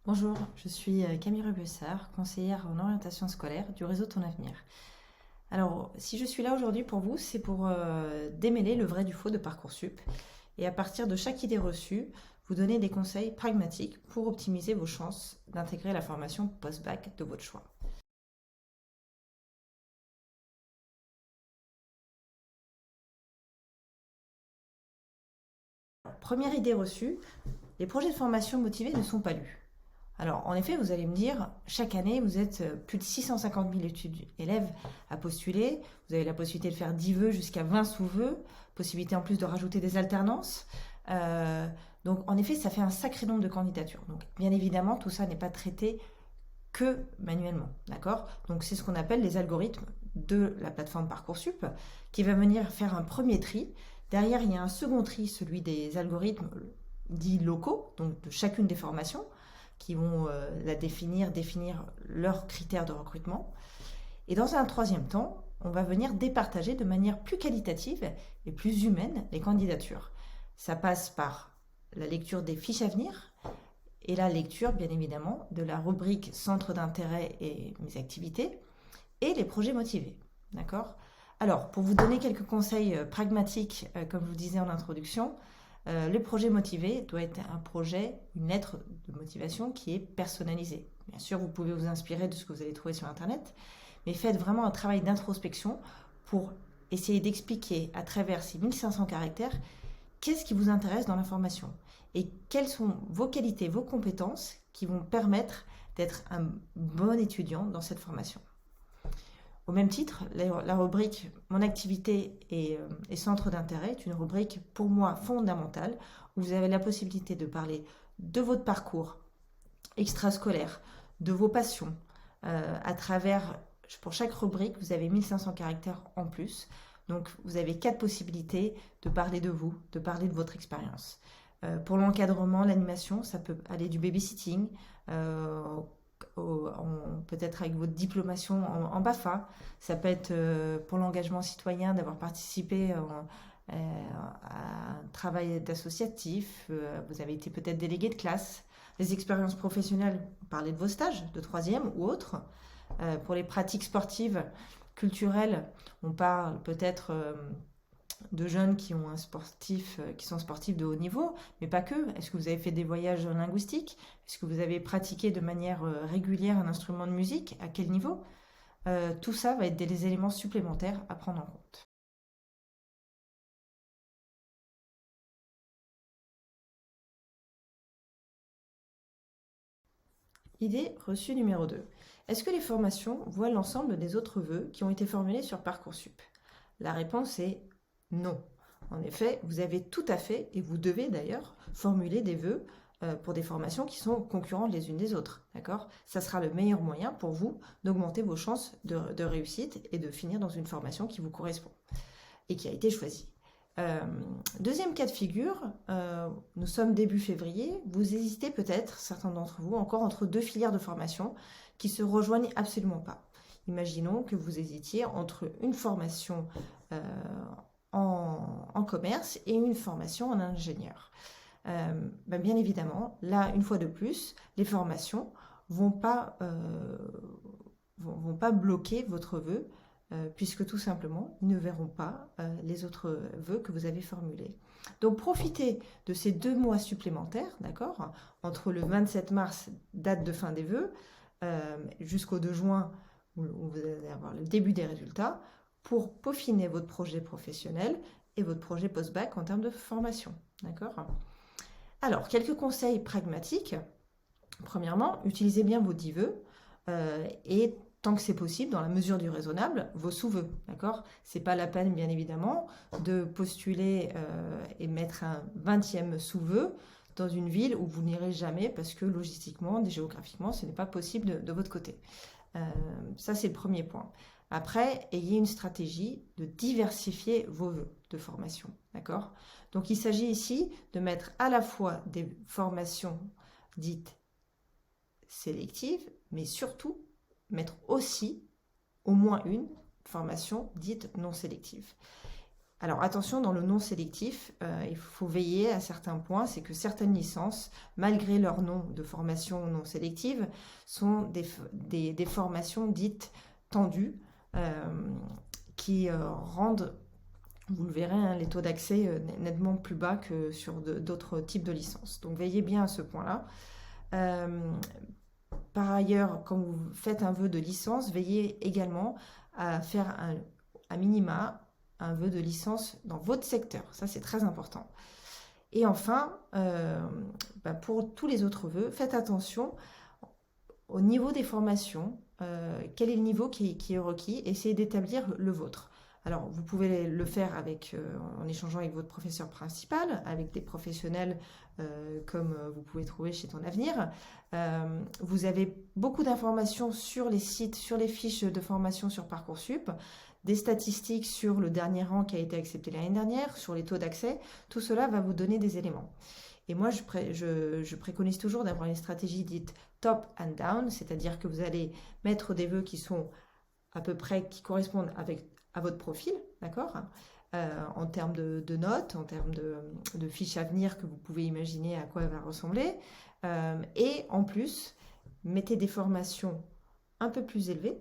Bonjour, je suis Camille Rebessard, conseillère en orientation scolaire du réseau Ton Avenir. Alors, si je suis là aujourd'hui pour vous, c'est pour démêler le vrai du faux de Parcoursup et à partir de chaque idée reçue, vous donner des conseils pragmatiques pour optimiser vos chances d'intégrer la formation post-bac de votre choix. Alors, première idée reçue, les projets de formation motivés ne sont pas lus. Alors, en effet, vous allez me dire, chaque année, vous êtes plus de 650 000 élèves à postuler. Vous avez la possibilité de faire 10 vœux jusqu'à 20 sous-vœux, possibilité en plus de rajouter des alternances. Euh, donc, en effet, ça fait un sacré nombre de candidatures. Donc, bien évidemment, tout ça n'est pas traité que manuellement, d'accord? Donc, c'est ce qu'on appelle les algorithmes de la plateforme Parcoursup qui va venir faire un premier tri. Derrière, il y a un second tri, celui des algorithmes dits locaux, donc de chacune des formations qui vont définir leurs critères de recrutement. Et dans un troisième temps, on va venir départager de manière plus qualitative et plus humaine les candidatures. Ça passe par la lecture des fiches à venir et la lecture, bien évidemment, de la rubrique centre d'intérêt et mes activités et les projets motivés. D'accord ? Alors, pour vous donner quelques conseils pragmatiques, comme je vous disais en introduction, le projet motivé doit être un projet, une lettre de motivation qui est personnalisée. Bien sûr, vous pouvez vous inspirer de ce que vous allez trouver sur Internet, mais faites vraiment un travail d'introspection pour essayer d'expliquer à travers ces 1500 caractères qu'est-ce qui vous intéresse dans l'information et quelles sont vos qualités, vos compétences qui vont permettre d'être un bon étudiant dans cette formation. Au même titre, la rubrique Mon activité et centre d'intérêt est une rubrique pour moi fondamentale où vous avez la possibilité de parler de votre parcours extrascolaire, de vos passions. À travers, pour chaque rubrique, vous avez 1500 caractères en plus. Donc vous avez 4 possibilités de parler de vous, de parler de votre expérience. Pour l'encadrement, l'animation, ça peut aller du babysitting, peut-être avec votre diplomation en BAFA. Ça peut être pour l'engagement citoyen d'avoir participé à un travail d'associatif. Vous avez été peut-être délégué de classe. Les expériences professionnelles, parlez de vos stages de troisième ou autres. Pour les pratiques sportives, culturelles, on parle peut-être de jeunes qui sont sportifs de haut niveau, mais pas que. Est-ce que vous avez fait des voyages linguistiques? Est-ce que vous avez pratiqué de manière régulière un instrument de musique? À quel niveau? Tout ça va être des éléments supplémentaires à prendre en compte. Idée reçue numéro 2. Est-ce que les formations voient l'ensemble des autres vœux qui ont été formulés sur Parcoursup? La réponse est non. En effet, vous avez tout à fait, et vous devez d'ailleurs, formuler des vœux pour des formations qui sont concurrentes les unes des autres. D'accord? Ça sera le meilleur moyen pour vous d'augmenter vos chances de réussite et de finir dans une formation qui vous correspond et qui a été choisie. Deuxième cas de figure, nous sommes début février, vous hésitez peut-être, certains d'entre vous, encore entre deux filières de formation qui se rejoignent absolument pas. Imaginons que vous hésitiez entre une formation en commerce et une formation en ingénieur. Bien évidemment, là, une fois de plus, les formations vont pas bloquer votre vœu, puisque tout simplement, ils ne verront pas les autres vœux que vous avez formulés. Donc profitez de ces 2 mois supplémentaires, d'accord, entre le 27 mars, date de fin des vœux, jusqu'au 2 juin, où vous allez avoir le début des résultats, pour peaufiner votre projet professionnel et votre projet post-bac en termes de formation, d'accord. Alors, quelques conseils pragmatiques. Premièrement, utilisez bien vos 10 vœux et tant que c'est possible, dans la mesure du raisonnable, vos sous-vœux, d'accord? C'est pas la peine, bien évidemment, de postuler et mettre un 20e sous-vœu dans une ville où vous n'irez jamais parce que logistiquement, géographiquement, ce n'est pas possible de votre côté. Ça, c'est le premier point. Après, ayez une stratégie de diversifier vos vœux de formation, d'accord? Donc, il s'agit ici de mettre à la fois des formations dites sélectives, mais surtout mettre aussi au moins une formation dite non sélective. Alors attention, dans le non sélectif, il faut veiller à certains points, c'est que certaines licences, malgré leur nom de formation non sélective, sont des formations dites tendues, qui rendent, vous le verrez, hein, les taux d'accès nettement plus bas que sur d'autres types de licences. Donc veillez bien à ce point-là. Par ailleurs, quand vous faites un vœu de licence, veillez également à faire un minima, un vœu de licence dans votre secteur. Ça, c'est très important. Et enfin, pour tous les autres vœux, faites attention au niveau des formations. Quel est le niveau qui est requis? Essayez d'établir le vôtre. Alors, vous pouvez le faire en échangeant avec votre professeur principal, avec des professionnels comme vous pouvez trouver chez Ton Avenir. Vous avez beaucoup d'informations sur les sites, sur les fiches de formation sur Parcoursup, des statistiques sur le dernier rang qui a été accepté l'année dernière, sur les taux d'accès. Tout cela va vous donner des éléments. Et moi, je préconise toujours d'avoir une stratégie dite top and down, c'est-à-dire que vous allez mettre des vœux qui sont à peu près, qui correspondent à votre profil, d'accord, en termes de notes, en termes de fiches à venir que vous pouvez imaginer à quoi elle va ressembler. Et en plus, mettez des formations un peu plus élevées,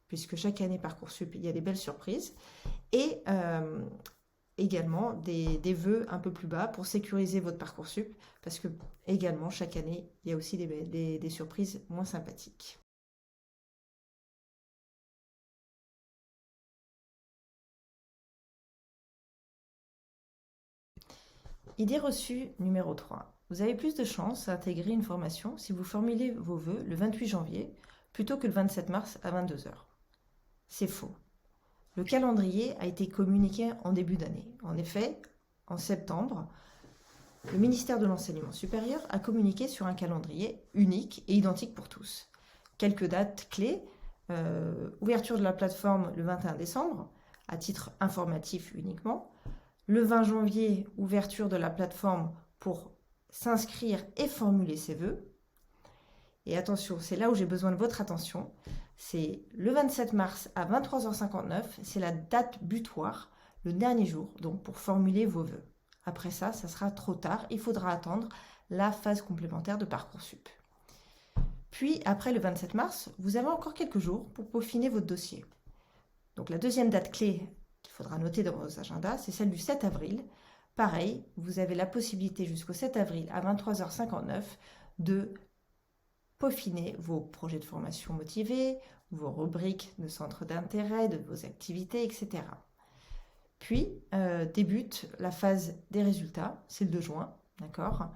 puisque chaque année Parcoursup, il y a des belles surprises, et également des vœux un peu plus bas pour sécuriser votre Parcoursup, parce que également chaque année, il y a aussi des surprises moins sympathiques. Idée reçue numéro 3. Vous avez plus de chances à intégrer une formation si vous formulez vos vœux le 28 janvier plutôt que le 27 mars à 22 h. C'est faux. Le calendrier a été communiqué en début d'année. En effet, en septembre, le ministère de l'Enseignement supérieur a communiqué sur un calendrier unique et identique pour tous. Quelques dates clés, ouverture de la plateforme le 21 décembre, à titre informatif uniquement. Le 20 janvier, ouverture de la plateforme pour s'inscrire et formuler ses vœux. Et attention, c'est là où j'ai besoin de votre attention. C'est le 27 mars à 23h59, c'est la date butoir, le dernier jour, donc pour formuler vos vœux. Après ça, ça sera trop tard, il faudra attendre la phase complémentaire de Parcoursup. Puis, après le 27 mars, vous avez encore quelques jours pour peaufiner votre dossier. Donc la deuxième date clé qu'il faudra noter dans vos agendas, c'est celle du 7 avril. Pareil, vous avez la possibilité jusqu'au 7 avril à 23h59 de peaufiner vos projets de formation motivés, vos rubriques de centre d'intérêt, de vos activités, etc. Puis débute la phase des résultats, c'est le 2 juin, d'accord.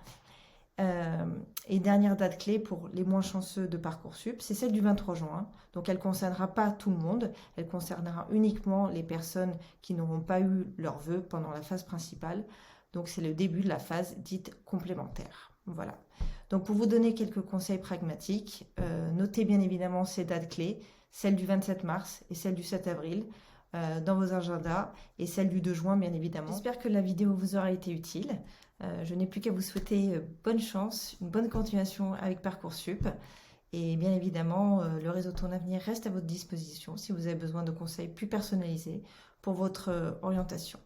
Et dernière date clé pour les moins chanceux de Parcoursup, c'est celle du 23 juin. Donc elle ne concernera pas tout le monde, elle concernera uniquement les personnes qui n'auront pas eu leur vœu pendant la phase principale. Donc c'est le début de la phase dite complémentaire. Voilà. Donc pour vous donner quelques conseils pragmatiques, notez bien évidemment ces dates clés, celle du 27 mars et celle du 7 avril dans vos agendas et celle du 2 juin bien évidemment. J'espère que la vidéo vous aura été utile. Je n'ai plus qu'à vous souhaiter bonne chance, une bonne continuation avec Parcoursup. Et bien évidemment, le réseau Ton Avenir reste à votre disposition si vous avez besoin de conseils plus personnalisés pour votre orientation.